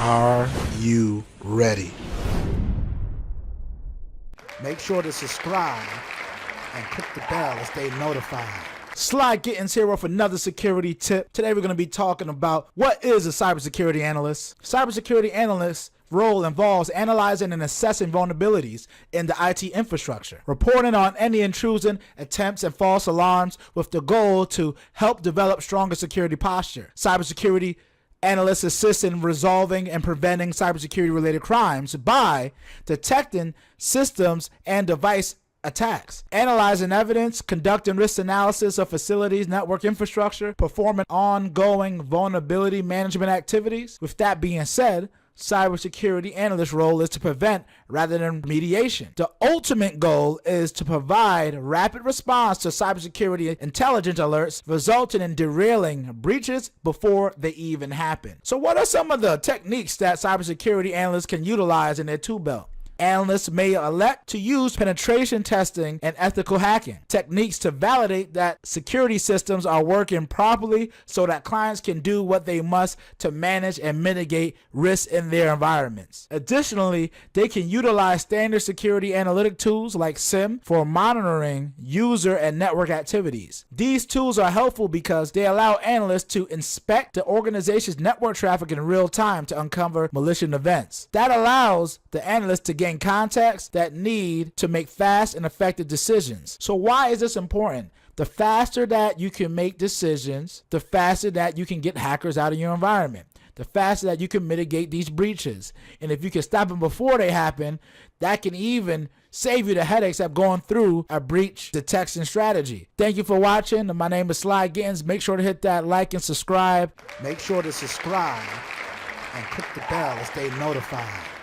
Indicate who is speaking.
Speaker 1: Are you ready? Make sure to subscribe and click the bell to stay notified. Sly Gittins here with another security tip. Today we're going to be talking about what is a cybersecurity analyst. Cybersecurity analyst's role involves analyzing and assessing vulnerabilities in the IT infrastructure, reporting on any intrusion attempts and false alarms with the goal to help develop stronger security posture. Cybersecurity analysts assist in resolving and preventing cybersecurity-related crimes by detecting systems and device attacks, analyzing evidence, conducting risk analysis of facilities, network infrastructure, performing ongoing vulnerability management activities. With that being said, cybersecurity analyst's role is to prevent rather than remediation. The ultimate goal is to provide rapid response to cybersecurity intelligence alerts, resulting in derailing breaches before they even happen. So what are some of the techniques that cybersecurity analysts can utilize in their tool belt? Analysts may elect to use penetration testing and ethical hacking techniques to validate that security systems are working properly so that clients can do what they must to manage and mitigate risks in their environments. Additionally, they can utilize standard security analytic tools like SIEM for monitoring user and network activities. These tools are helpful because they allow analysts to inspect the organization's network traffic in real time to uncover malicious events. That allows the analyst to gain contacts that need to make fast and effective decisions. So why is this important? The faster that you can make decisions, the faster that you can get hackers out of your environment, the faster that you can mitigate these breaches. And if you can stop them before they happen, that can even save you the headaches of going through a breach detection strategy. Thank you for watching. My name is Sly Gittins. Make sure to hit that like and subscribe. Make sure to subscribe and click the bell to stay notified.